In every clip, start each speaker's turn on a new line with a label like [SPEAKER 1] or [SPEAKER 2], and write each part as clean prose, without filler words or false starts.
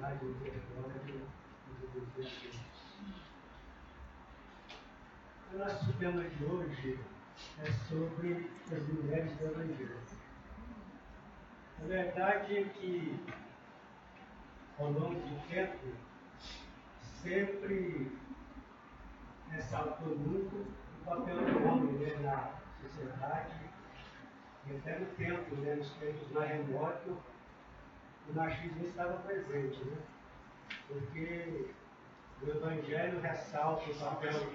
[SPEAKER 1] bondade, misericórdia e justiça. O nosso tema de hoje é sobre as mulheres do Evangelho. A verdade é que, ao longo do tempo, sempre ressaltou muito o papel do homem, na sociedade, e até no tempo, nos tempos mais remotos, o machismo estava presente, porque o Evangelho ressalta o papel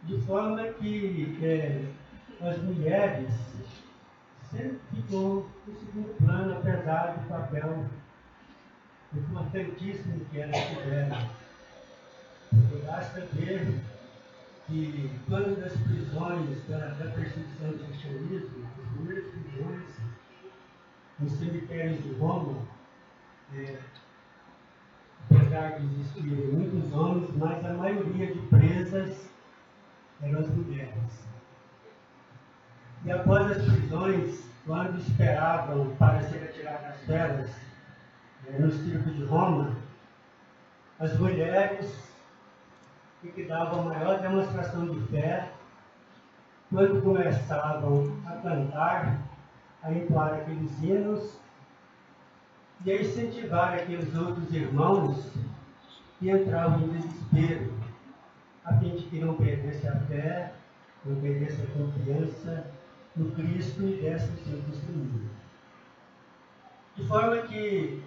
[SPEAKER 1] de forma que as mulheres sempre ficou no segundo plano, apesar do papel importantíssimo que elas tiveram. Porque basta ver que quando das prisões da perseguição do cristianismo, as primeiras prisões nos cemitérios de Roma, apesar de existirem muitos homens, mas a maioria de presas eram as mulheres. E após as prisões, quando esperavam para ser retiradas das feras, no circo de Roma, as mulheres que davam a maior demonstração de fé, quando começavam a cantar, a entoar aqueles hinos e a incentivar aqueles outros irmãos que entravam em desespero, a fim de que não perdesse a fé, não perdesse a confiança no Cristo e desse o seu testemunho. De forma que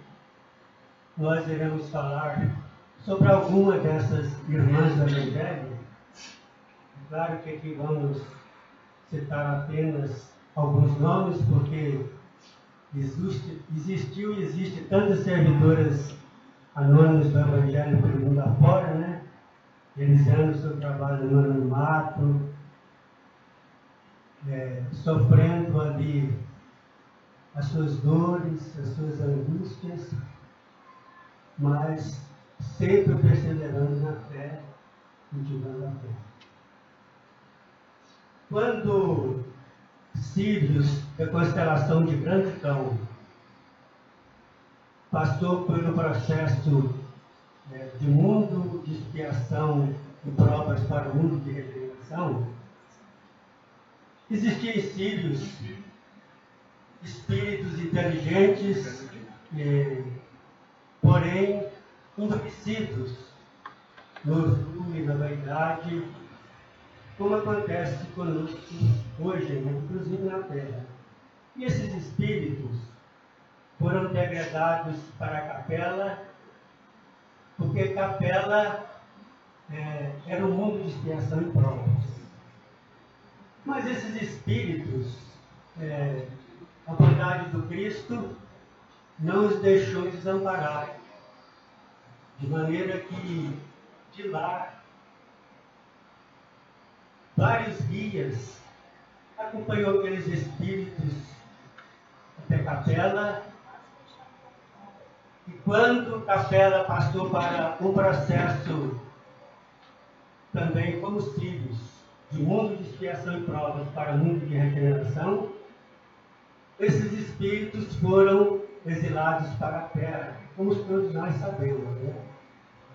[SPEAKER 1] nós iremos falar sobre alguma dessas irmãs do Evangelho. Claro que aqui vamos citar apenas alguns nomes, porque existiu e existe tantas servidoras anônimas do Evangelho pelo mundo afora, realizando seu trabalho no anonimato, sofrendo ali as suas dores, as suas angústias, mas sempre perseverando na fé, cultivando a fé. Quando Sírios, da constelação de Grande Cão, passou pelo processo de mundo de expiação e provas para o mundo de regeneração, existiam em Sírios espíritos inteligentes, porém endurecidos no orgulho e na vaidade, como acontece conosco hoje, inclusive na Terra. E esses espíritos foram degradados para a capela, porque capela era um mundo de expiação e provas. Mas esses espíritos, a bondade do Cristo não os deixou desamparar, de maneira que de lá vários guias acompanhou aqueles espíritos até Capela, e quando Capela passou para um processo também como os filhos, de mundo de expiação e provas para o mundo de regeneração, esses espíritos foram exilados para a terra, como todos nós sabemos,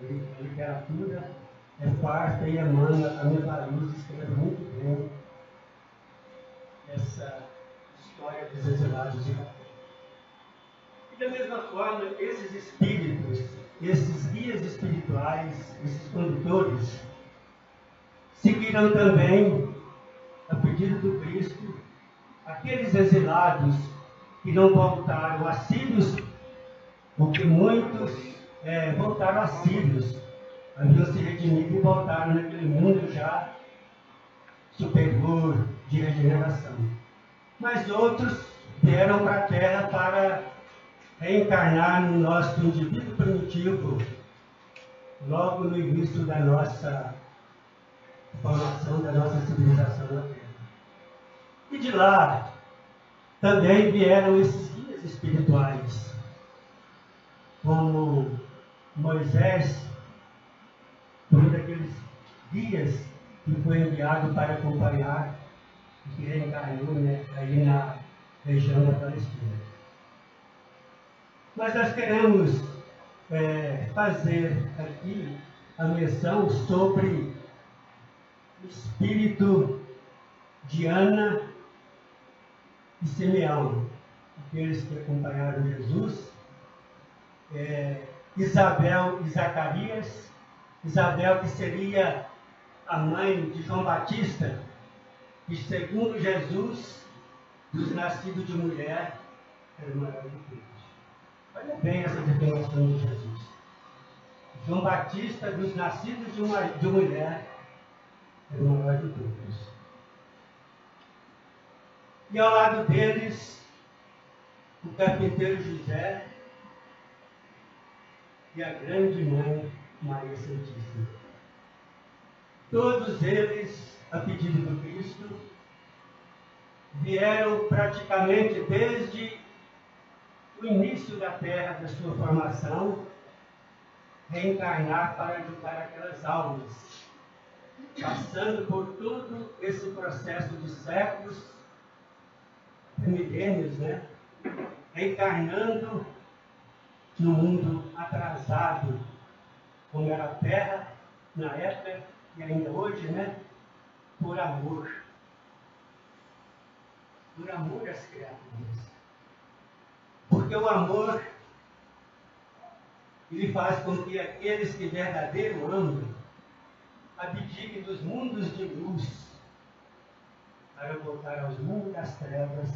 [SPEAKER 1] A literatura é farta e emana. A Mevaluz escreve muito bem essa história dos exilados de Capela. E da mesma forma, esses espíritos, esses guias espirituais, esses condutores, seguiram também, a pedido do Cristo, aqueles exilados que não voltaram a Sírios, porque muitos voltaram a Sírios, haviam se redimido e voltaram naquele mundo já superior de regeneração. Mas outros vieram para a Terra para reencarnar no nosso indivíduo primitivo, logo no início da nossa formação, da nossa civilização na Terra. E de lá também vieram esses guias espirituais, como Moisés, um daqueles guias que foi enviado para acompanhar o que reencarnou, né, aí na região da Palestina. Mas nós queremos fazer aqui a menção sobre o espírito de Ana e Simeão, aqueles que acompanharam Jesus, Isabel e Zacarias. Isabel, que seria a mãe de João Batista, que segundo Jesus, dos nascidos de mulher, era o maior de todos. Olha bem essa declaração de Jesus. João Batista, dos nascidos de mulher, era o maior de todos. E ao lado deles, o carpinteiro José e a grande mãe Maria Santíssima. Todos eles, a pedido do Cristo, vieram praticamente desde o início da Terra, da sua formação, reencarnar para ajudar aquelas almas, passando por todo esse processo de séculos, milênios, né? Reencarnando no mundo atrasado, como era a Terra na época e ainda hoje, né? Por amor. Por amor às criaturas. Porque o amor, ele faz com que aqueles que verdadeiro amam abdiquem dos mundos de luz para voltar aos mundos das trevas,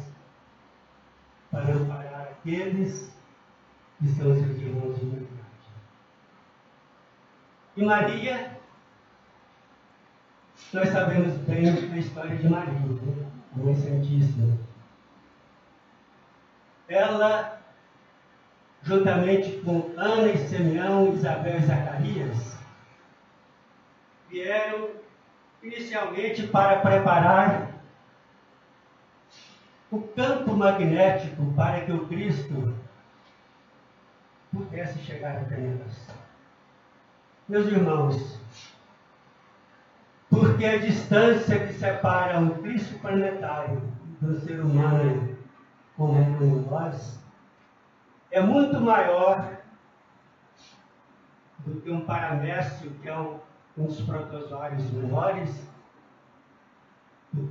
[SPEAKER 1] para amparar aqueles que são seus irmãos de humanidade. E Maria, nós sabemos bem a história de Maria, né? A Mãe Santíssima. Ela, juntamente com Ana e Simeão, Isabel e Zacarias, vieram inicialmente para preparar o campo magnético para que o Cristo pudesse chegar até nós. Meus irmãos, porque a distância que separa o Cristo planetário do ser humano como nós é muito maior do que um paramécio, que é um dos protozoários menores, do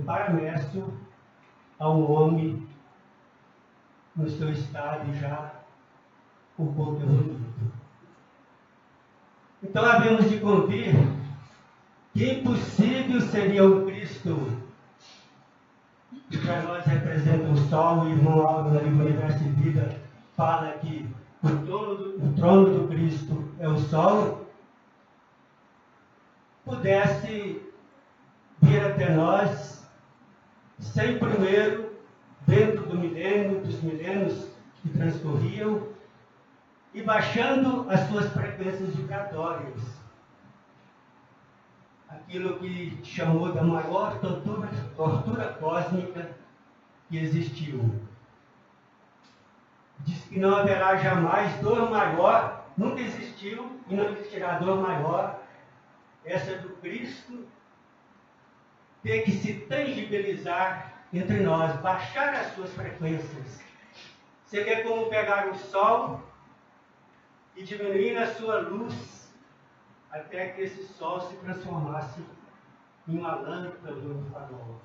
[SPEAKER 1] paramécio ao homem no seu estado já um pouco evoluído. Então havemos de convir que impossível seria o Cristo, que para nós representa o Sol. O irmão Aldo, na livro Universo e Vida, fala que o trono do Cristo é o Sol, pudesse vir até nós sem primeiro, dentro do milênio, dos milênios que transcorriam, e baixando as suas frequências vibratórias. Aquilo que chamou da maior tortura cósmica que existiu. Diz que não haverá jamais dor maior, nunca existiu e não existirá dor maior, essa do Cristo ter que se tangibilizar entre nós, baixar as suas frequências. Seria como pegar o Sol e diminuir a sua luz até que esse Sol se transformasse em uma lâmpada ou um farol.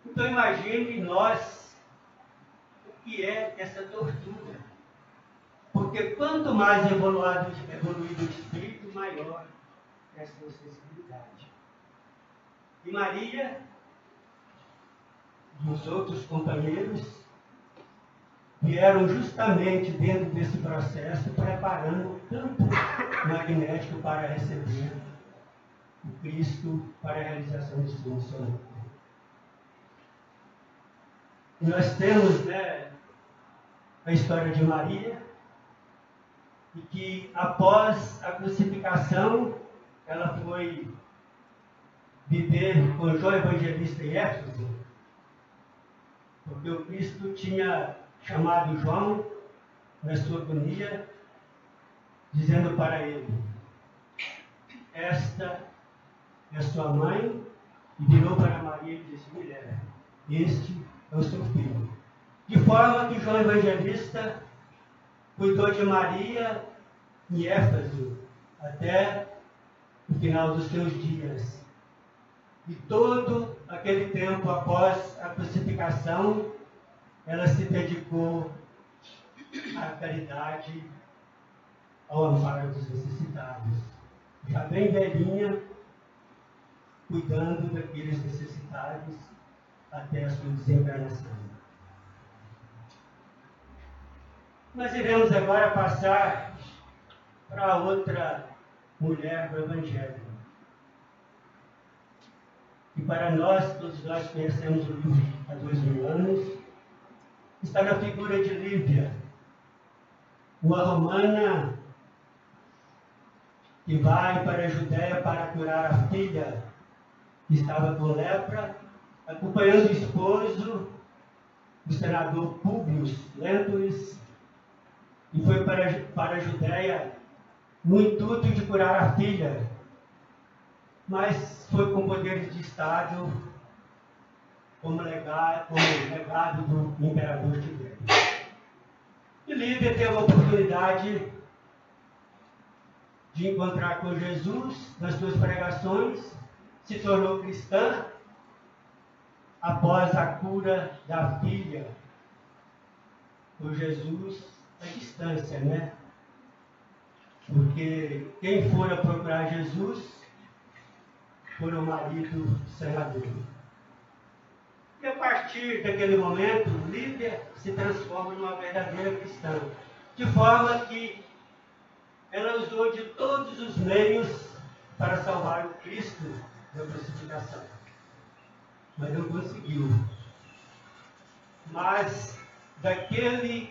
[SPEAKER 1] Então imagine nós o que é essa tortura. Porque quanto mais evoluído o espírito, maior é a sua sensibilidade. E Maria e os outros companheiros vieram justamente dentro desse processo, preparando o campo magnético para receber o Cristo para a realização de sua missão. E nós temos, né, a história de Maria, e que após a crucificação, ela foi viver com João Evangelista em Éfeso, porque o Cristo tinha chamado João na sua agonia, dizendo para ele: esta é sua mãe, e virou para Maria e disse: mulher, este é o seu filho. De forma que João Evangelista cuidou de Maria em Éfeso até o final dos seus dias. E todo aquele tempo após a crucificação, ela se dedicou à caridade, ao amparo dos necessitados. Já bem velhinha, cuidando daqueles necessitados até a sua desencarnação. Nós iremos agora passar para outra mulher do Evangelho. E para nós, todos nós conhecemos o livro há 2000 anos, está na figura de Lívia, uma romana que vai para a Judéia para curar a filha que estava com lepra, acompanhando o esposo, o senador Públio Lentulus, e foi para a Judéia no intuito de curar a filha, mas foi com poderes de Estado como legado do imperador Tibério. E Lívia teve a oportunidade de encontrar com Jesus nas suas pregações, se tornou cristã após a cura da filha por Jesus à distância, né? Porque quem fora procurar Jesus foi o marido senador. E a partir daquele momento, Lívia se transforma numa verdadeira cristã, de forma que ela usou de todos os meios para salvar o Cristo da crucificação. Mas não conseguiu. Mas daqueles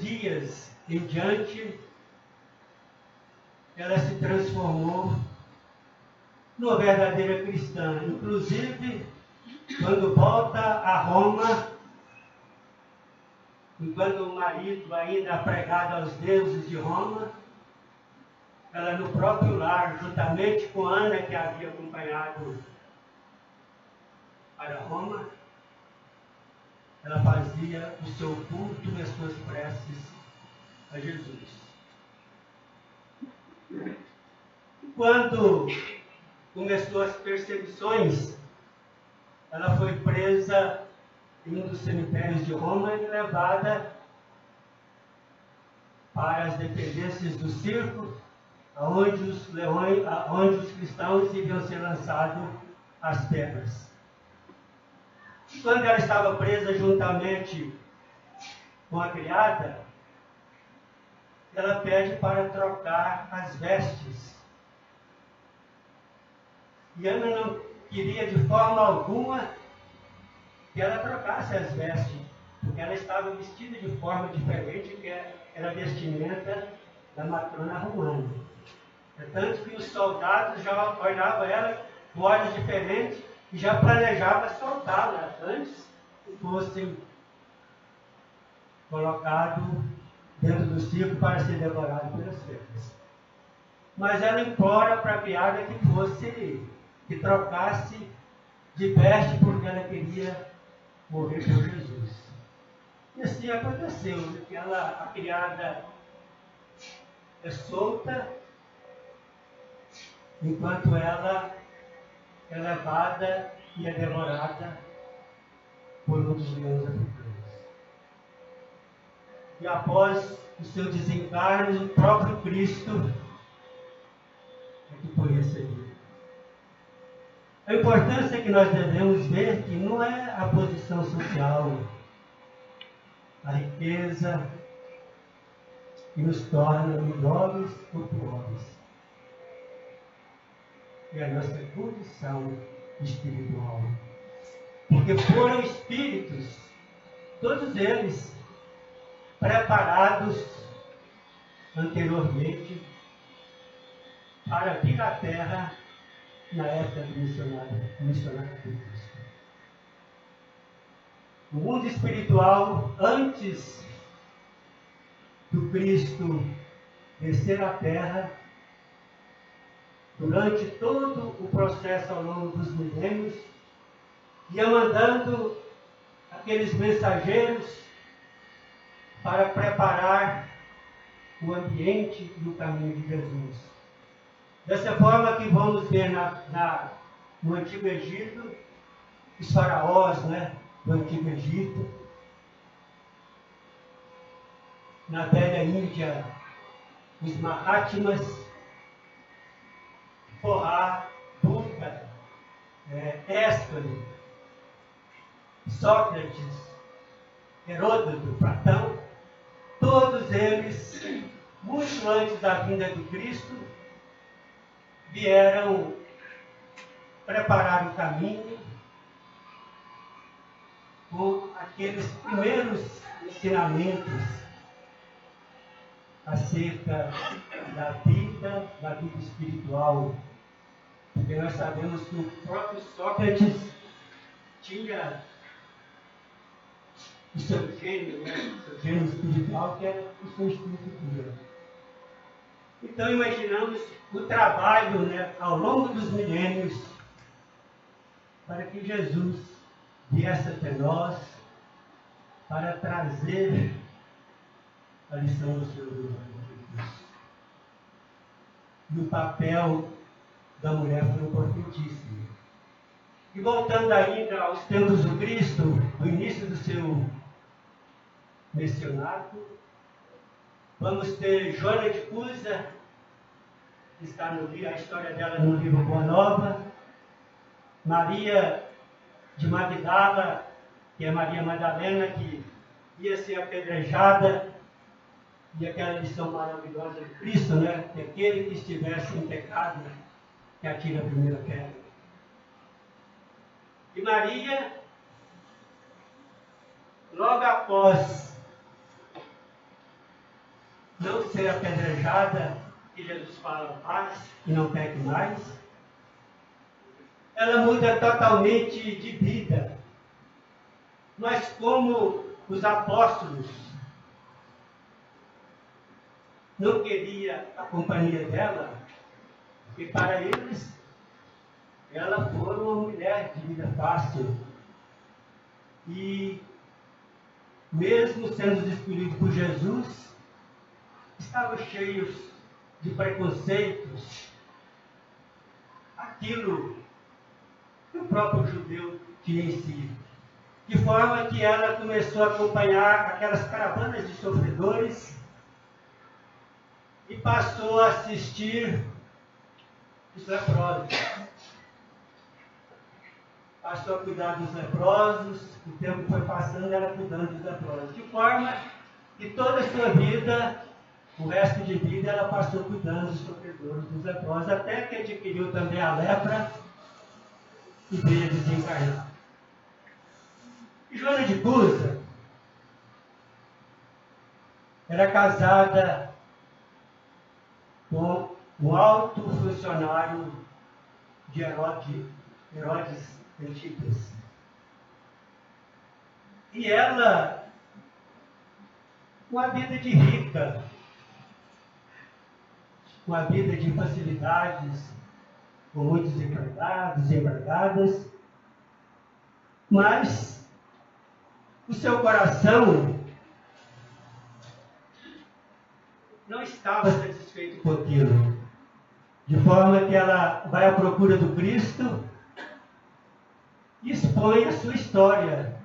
[SPEAKER 1] dias em diante, ela se transformou numa verdadeira cristã. Inclusive, quando volta a Roma, enquanto o marido ainda pregado aos deuses de Roma, ela no próprio lar, juntamente com Ana, que havia acompanhado para Roma, ela fazia o seu culto e as suas preces a Jesus. Quando começou as perseguições, ela foi presa em um dos cemitérios de Roma e levada para as dependências do circo, onde os cristãos iriam ser lançados às pedras. E quando ela estava presa juntamente com a criada, ela pede para trocar as vestes. E Ana não queria de forma alguma que ela trocasse as vestes, porque ela estava vestida de forma diferente, que era a vestimenta da matrona romana. É tanto que os soldados já olhavam ela com olhos diferentes e já planejavam soltá-la antes que fossem colocados dentro do circo para ser devorado pelas fêmeas. Mas ela implora para a criada que trocasse de veste, porque ela queria morrer por Jesus. E assim aconteceu, que a criada é solta, enquanto ela é levada e é devorada por um dos leões africanos. E após o seu desencarne, o próprio Cristo é que foi recebido. A importância que nós devemos ver que não é a posição social, a riqueza que nos torna melhores ou piores. É a nossa condição espiritual. Porque foram espíritos, todos eles, preparados anteriormente para vir à Terra na época do missionário de Cristo. O mundo espiritual, antes do Cristo descer à Terra, durante todo o processo ao longo dos milênios, ia mandando aqueles mensageiros para preparar o ambiente e o caminho de Jesus. Dessa forma que vamos ver no Antigo Egito, os faraós, do Antigo Egito, na velha Índia, os Mahatmas, Forrá, Buda, Ésquilo, Sócrates, Heródoto, Platão, todos eles, muito antes da vinda de Cristo, vieram preparar o caminho com aqueles primeiros ensinamentos acerca da vida espiritual. Porque nós sabemos que o próprio Sócrates tinha o seu gênio, o seu gênio espiritual, que era o seu espírito puro. Então imaginamos o trabalho, ao longo dos milênios, para que Jesus viesse até nós para trazer a lição do Senhor dos Anjos. E o papel da mulher foi importantíssimo. E voltando ainda aos tempos do Cristo, no início do seu missionário, vamos ter Joana de Cusa, que está a história dela no livro Boa Nova, Maria de Magdala, que é Maria Madalena, que ia ser apedrejada, e aquela lição maravilhosa de Cristo, que aquele que estivesse em pecado, que atira a primeira pedra. E Maria, logo após não ser apedrejada, que Jesus fala, paz, e não peque mais, ela muda totalmente de vida. Mas como os apóstolos não queriam a companhia dela, e para eles, ela foi uma mulher de vida fácil. E, mesmo sendo escolhidos por Jesus, estavam cheios de preconceitos, aquilo que o próprio judeu tinha em si. De forma que ela começou a acompanhar aquelas caravanas de sofredores e passou a assistir os leprosos. Passou a cuidar dos leprosos, o tempo foi passando, ela cuidando dos leprosos. De forma que toda a sua vida, o resto de vida, ela passou cuidando dos sofredores, dos leprosos, até que adquiriu também a lepra e veio desencarnar. Joana de Cusa era casada com um alto funcionário de Herodes Antipas. E ela, uma vida de rica, uma vida de facilidades, com muitos empregados e empregadas, mas o seu coração não estava satisfeito com aquilo. De forma que ela vai à procura do Cristo e expõe a sua história,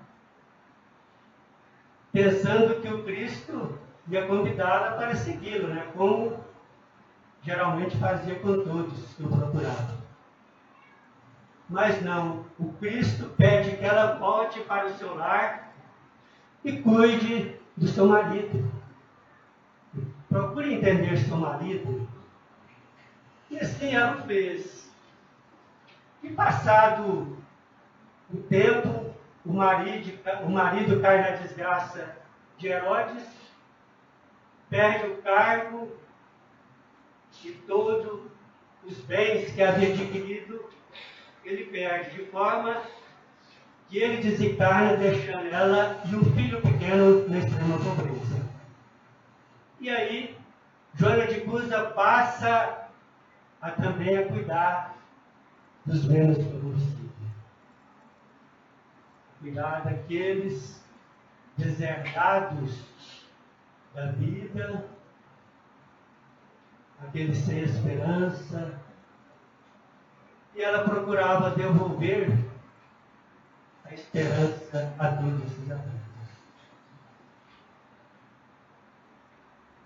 [SPEAKER 1] pensando que o Cristo ia convidá-la para segui-lo, como geralmente fazia com todos que o procuravam. Mas não, o Cristo pede que ela volte para o seu lar e cuide do seu marido. Procure entender seu marido. E assim ela o fez. E passado o tempo, o marido cai na desgraça de Herodes, perde o cargo e todos os bens que havia adquirido, ele perde, de forma que ele desencarna, deixando ela e um filho pequeno na extrema pobreza. E aí, Joana de Cusa passa também a cuidar dos menos favorecidos. Cuidar daqueles deserdados da vida, aqueles sem esperança. E ela procurava devolver a esperança a todos esses adultos.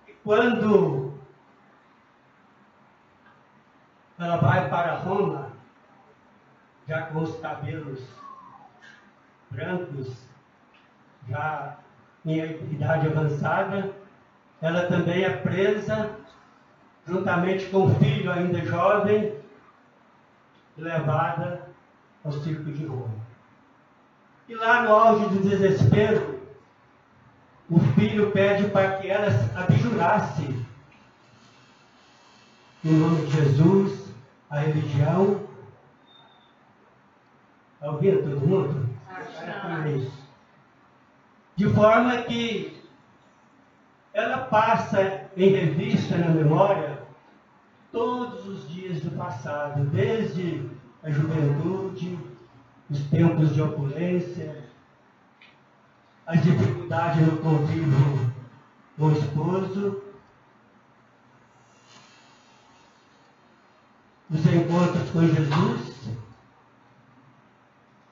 [SPEAKER 1] E quando ela vai para Roma, já com os cabelos brancos, já em idade avançada, ela também é presa, juntamente com o filho ainda jovem, levada ao circo de Roma. E lá no auge do desespero, o filho pede para que ela abjurasse em nome de Jesus, a religião. Está ouvindo todo mundo? Isso. De forma que ela passa em revista na memória todos os dias do passado, desde a juventude, os tempos de opulência, as dificuldades no convívio com o esposo, os encontros com Jesus,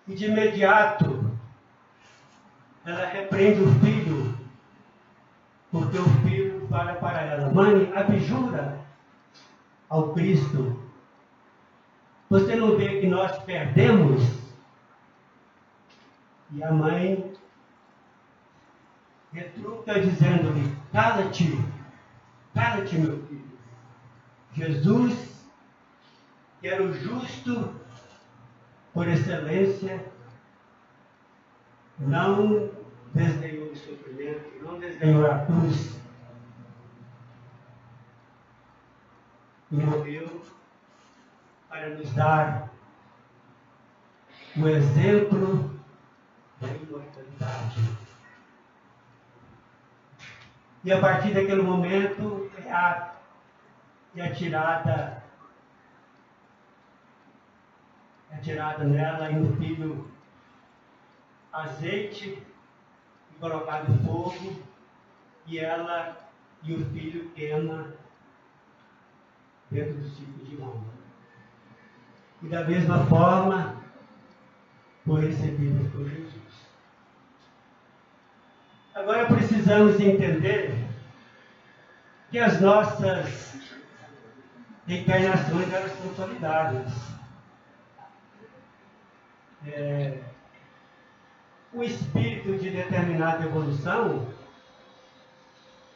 [SPEAKER 1] e de imediato ela repreende o filho, porque o filho fala para ela: mãe, abjura ao Cristo. Você não vê que nós perdemos? E a mãe retruca dizendo-lhe: cala-te, cala-te, meu filho. Jesus, que era o justo por excelência, não desdenhou o sofrimento, não desdenhou a cruz, e morreu para nos dar o exemplo da imortalidade. E a partir daquele momento é atirada nela e no filho azeite e colocado fogo, e ela e o filho queima dentro do ciclo de Roma. E da mesma forma foi recebida por Jesus. Agora precisamos entender que as nossas reencarnações, elas são solidárias. O espírito de determinada evolução,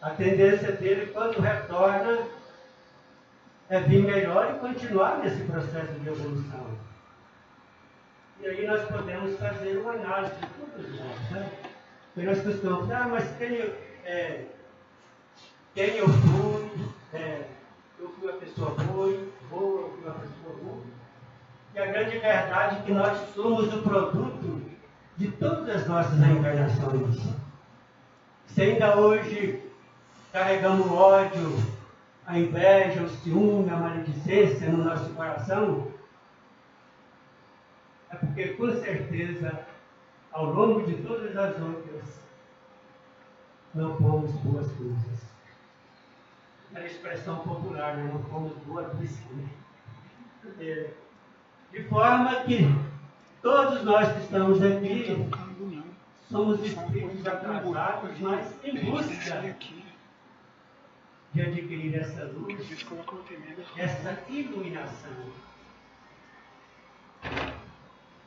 [SPEAKER 1] a tendência dele, quando retorna, é vir melhor e continuar nesse processo de evolução. E aí nós podemos fazer uma análise de todos nós, né? Porque nós costumamos, mas quem eu fui, eu fui uma pessoa boa, eu fui uma pessoa boa. E a grande verdade é que nós somos o produto de todas as nossas reencarnações. Se ainda hoje carregamos o ódio, a inveja, o ciúme, a maledicência no nosso coração, é porque, com certeza, ao longo de todas as outras, não fomos boas coisas. É a expressão popular, né? Não fomos boas coisas. De forma que todos nós que estamos aqui somos espíritos atrasados, mas em busca de adquirir essa luz, essa iluminação.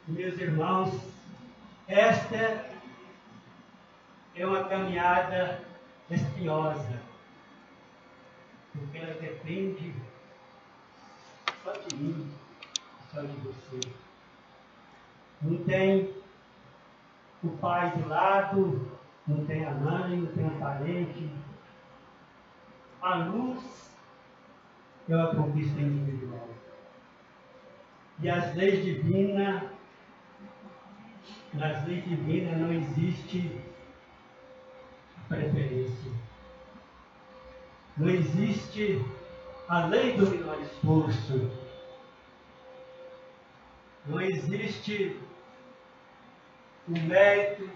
[SPEAKER 1] Meus irmãos, esta é uma caminhada espinhosa, porque ela depende só de mim, só de você. Não tem o pai do lado, não tem a mãe, não tem o parente. A luz é uma conquista individual. E as leis divinas, nas leis divinas não existe preferência. Não existe a lei do menor esforço. Não existe o mérito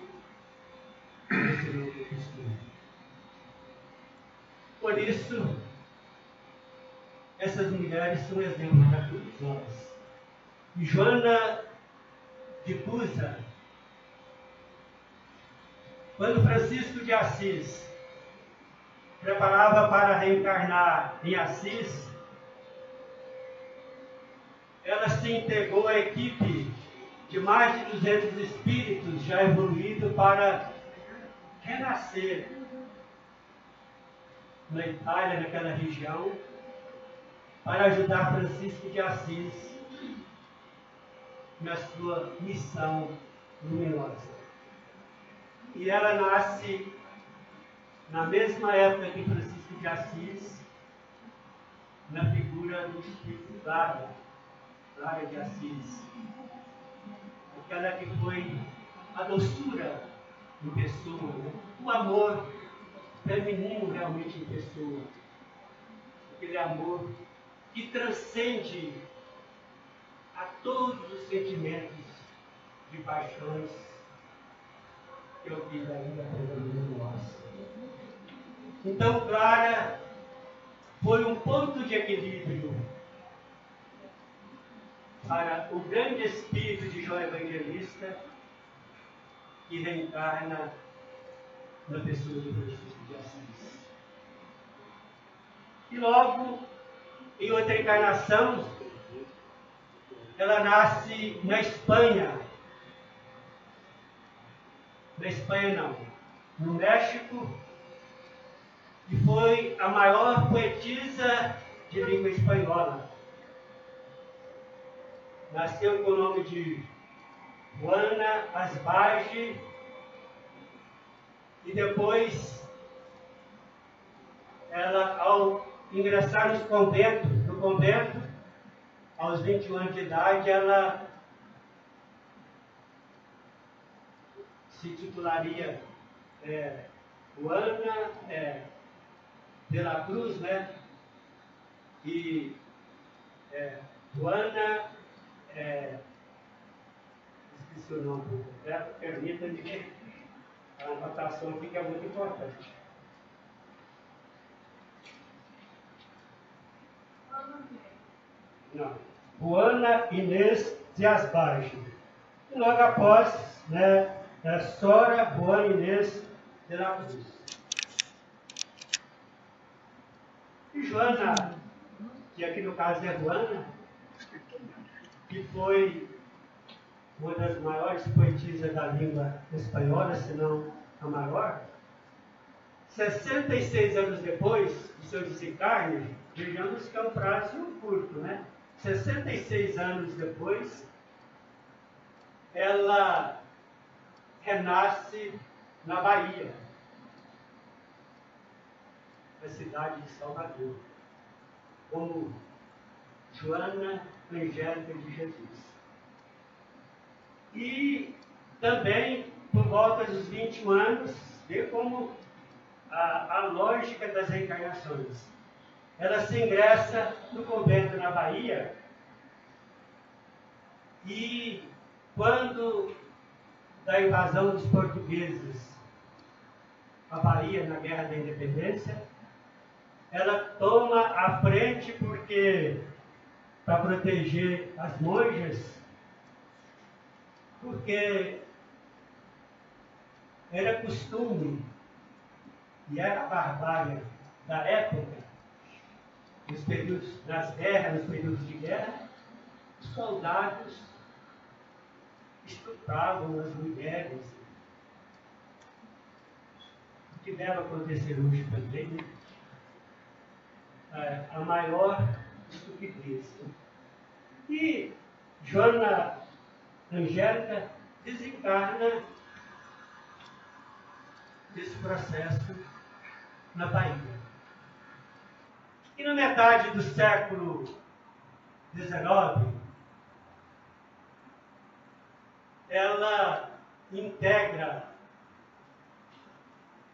[SPEAKER 1] desse novo costume. Por isso, essas mulheres são exemplos para todos nós. E Joana de Cusa, quando Francisco de Assis preparava para reencarnar em Assis, ela se integrou à equipe de mais de 200 espíritos já evoluídos para renascer na Itália, naquela região, para ajudar Francisco de Assis na sua missão luminosa. E ela nasce na mesma época que Francisco de Assis, na figura do Espírito Clara de Assis. Aquela que foi a doçura em pessoa, né? O amor feminino realmente em pessoa. Aquele amor que transcende a todos os sentimentos de paixões que eu fiz ainda predominando nós. Então, Clara foi um ponto de equilíbrio para o grande espírito de João Evangelista que reencarna na pessoa de Francisco de Assis. E logo, em outra encarnação, ela nasce na Espanha. Na Espanha não, no México, e foi a maior poetisa de língua espanhola. Nasceu com o nome de Juana Asbage, e depois ela, ao ingressar no convento, aos 21 anos de idade, ela se titularia Juana de la Cruz, né? E Juana, esqueci o nome do completo, permita-me, a anotação aqui que é muito importante. Não. Juana Inês de Asbage. E logo após, né, a Sora Juana Inês de la Cruz. E Joana, que aqui no caso é Juana, que foi uma das maiores poetisas da língua espanhola, se não a maior, 66 anos depois do seu desencarne, vejamos que é um prazo curto, né? 66 anos depois, ela renasce na Bahia, na cidade de Salvador, como Joana Angélica de Jesus. E também, por volta dos 21 anos, vê como a lógica das reencarnações. Ela se ingressa no convento na Bahia e, quando da invasão dos portugueses à Bahia na Guerra da Independência, ela toma a frente para proteger as monjas, porque era costume e era a barbárie da época, nos períodos das guerras, nos períodos de guerra, os soldados estupravam as mulheres. O que deve acontecer hoje também, né? A maior estupidez. E Joana Angélica desencarna desse processo na Bahia. E na metade do século XIX, ela integra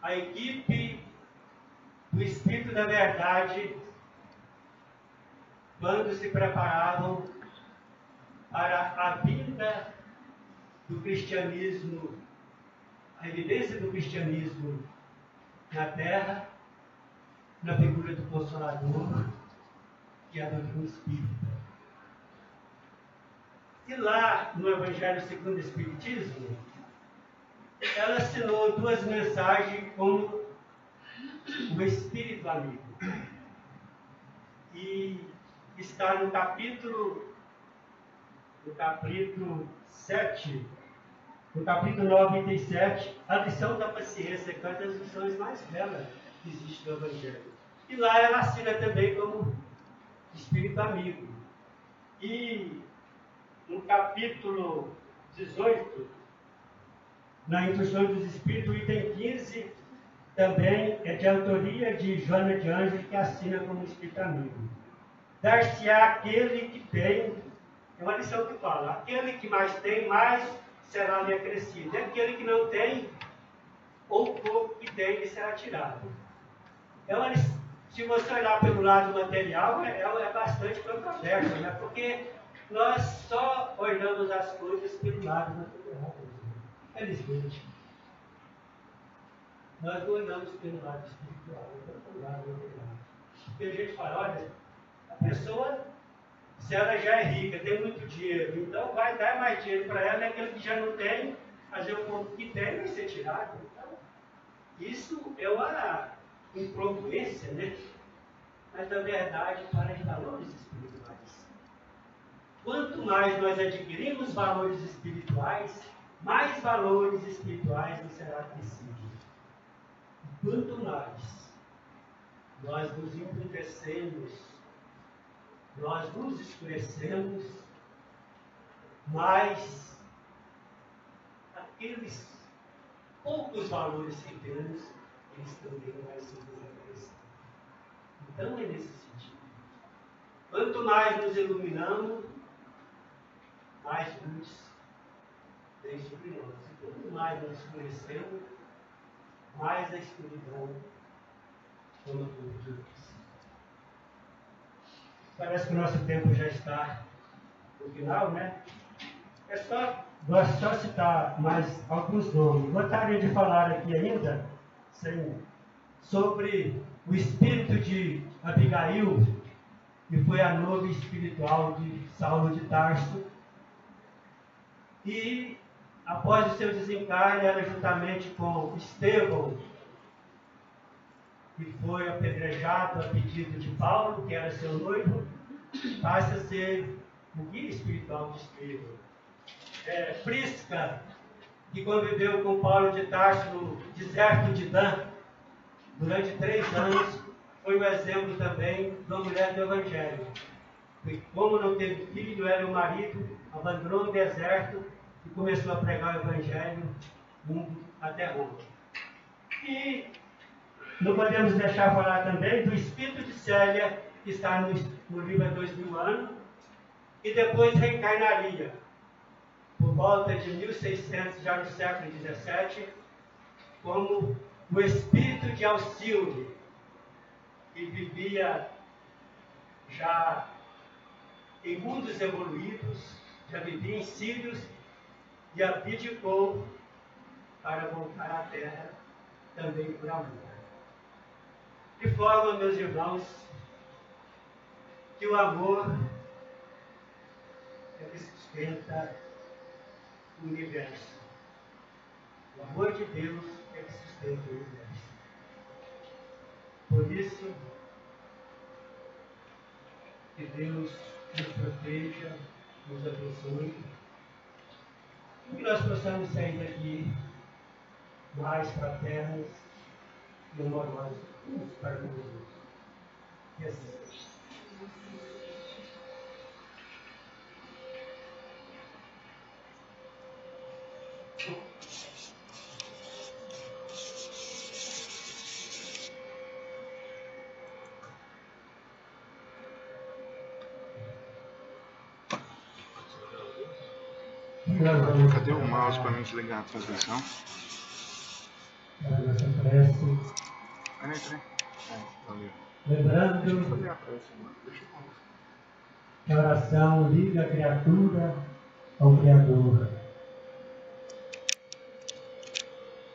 [SPEAKER 1] a equipe do Espírito da Verdade quando se preparavam para a vinda do cristianismo, a evidência do cristianismo na terra, na figura do Consolador, que é a doutrina espírita. E lá no Evangelho segundo o Espiritismo, ela assinou duas mensagens como o Espírito Amigo. E está no capítulo 7, no capítulo 97, a lição da paciência, que é uma das lições mais belas que existe no Evangelho. E lá ela assina também como Espírito Amigo. E no capítulo 18, na Instrução dos Espíritos, item 15, também é de autoria de Joana de Ângeles, que assina como Espírito Amigo. Dar-se-á aquele que tem, é uma lição que fala, aquele que mais tem, mais será lhe acrescido. E aquele que não tem, ou pouco que tem, lhe será tirado. Se você olhar pelo lado material, ela é bastante controversa, né? Porque nós só olhamos as coisas pelo lado material. Felizmente. Nós não olhamos pelo lado espiritual, pelo lado material. Porque a gente fala, olha, a pessoa, se ela já é rica, tem muito dinheiro, então vai dar mais dinheiro para ela, e aquele que já não tem, fazer o pouco que tem vai ser tirado. Então, isso é uma incongruência, né? Mas na verdade para os valores espirituais. Quanto mais nós adquirimos valores espirituais, mais valores espirituais nos será acrescido. Quanto mais nós nos embrutecemos, nós nos escurecemos, mais aqueles poucos valores que temos, eles também vão se desaparecer. Então é nesse sentido. Quanto mais nos iluminamos, mais luz vem sobre nós. E quanto mais nos escurecemos, mais a escuridão toma conta de nós. Parece que o nosso tempo já está no final, né? Gosto só de citar mais alguns nomes. Gostaria de falar aqui ainda sobre o espírito de Abigail, que foi a noiva espiritual de Saulo de Tarso. E após o seu desencarne, ela juntamente com Estevão, que foi apedrejado a pedido de Paulo, que era seu noivo, passa a ser o guia espiritual de Estevão. Prisca, que conviveu com Paulo de Tarso no deserto de Dan durante 3 anos, foi um exemplo também de uma mulher do Evangelho. E como não teve filho, era o marido, abandonou o deserto e começou a pregar o Evangelho mundo até Roma. E não podemos deixar falar também do espírito de Célia, que está no livro há 2000 anos, e depois reencarnaria, por volta de 1600, já no século XVII, como o espírito de Alcíone, que vivia já em mundos evoluídos, já vivia em Sírios, e abdicou para voltar à Terra também por amor. De forma, meus irmãos, que o amor é que sustenta o universo. O amor de Deus é que sustenta o universo. Por isso, que Deus nos proteja, nos abençoe, e que nós possamos sair daqui mais fraternos e amorosos uns para os outros. E assim seja.
[SPEAKER 2] Cadê o mouse para me desligar a transmissão?
[SPEAKER 1] Para nossa prece.
[SPEAKER 2] Peraí. Valeu.
[SPEAKER 1] Lembrando.
[SPEAKER 2] Deixa eu fazer a prece, mano. Deixa eu
[SPEAKER 1] Que a oração liga a criatura ao Criador.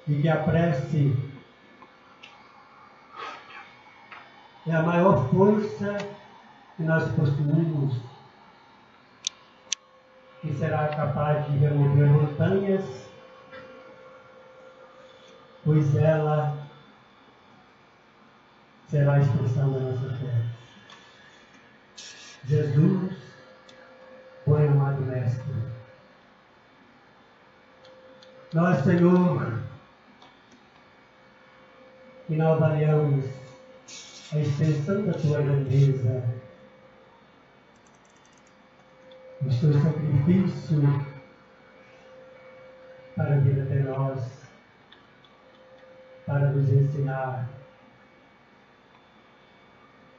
[SPEAKER 1] E que a prece é a maior força que nós possuímos, que será capaz de remover montanhas, pois ela será a expressão da nossa fé. Jesus, bom e amado Mestre, nós, Senhor, que não avaliamos a extensão da Tua grandeza, o Teu sacrifício para vir até nós, para nos ensinar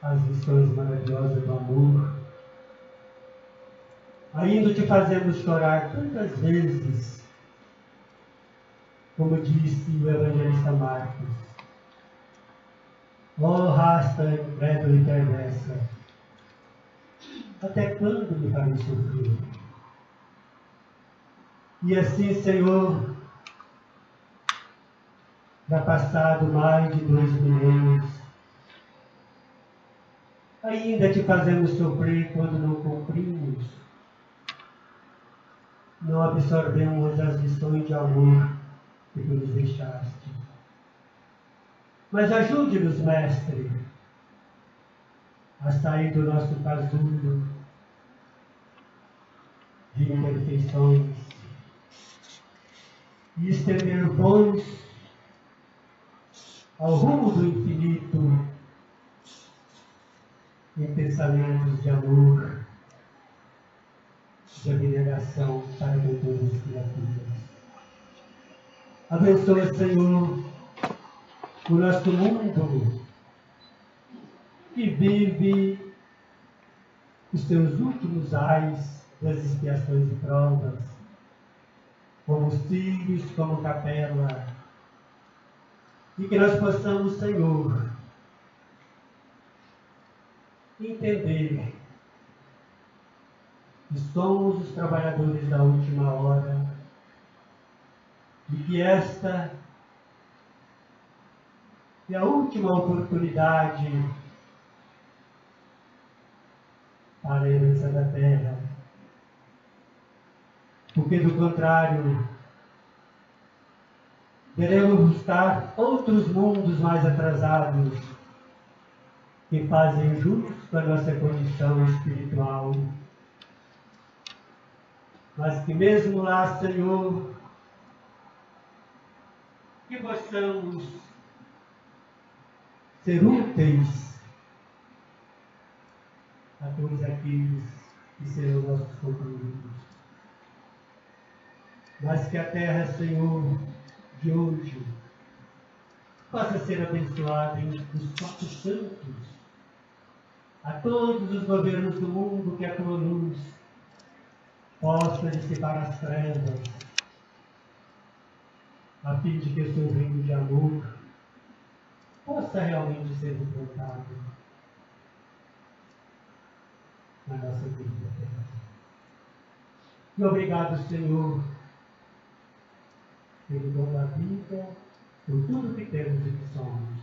[SPEAKER 1] as lições maravilhosas do amor. Ainda te fazemos chorar tantas vezes, como disse o evangelista Marcos. Ó raça incrédula e perversa, até quando me farei sofrer? E assim, Senhor, já passado mais de 2 milênios, ainda te fazemos sofrer quando não cumprimos, não absorvemos as lições de amor que tu nos deixaste. Mas ajude-nos, Mestre, a sair do nosso casulo de imperfeições e estender bons ao rumo do infinito em pensamentos de amor, de abnegação para com todas as criaturas. Abençoa, Senhor, o nosso mundo que vive os seus últimos ais das expiações e provas, como os filhos, como capela, e que nós possamos, Senhor, entender que somos os trabalhadores da última hora e que esta é a última oportunidade para a herança da terra, porque do contrário devemos buscar outros mundos mais atrasados que fazem jus com a nossa condição espiritual, mas que mesmo lá, Senhor, que possamos ser úteis a todos aqueles que serão nossos companheiros. Mas que a terra, Senhor, de hoje possa ser abençoada dos quatro santos, a todos os governos do mundo, que a tua luz possa dissipar as trevas, a fim de que o seu reino de amor possa realmente ser implantado na nossa vida. E obrigado, Senhor, pelo dom da vida, por tudo que temos e que somos.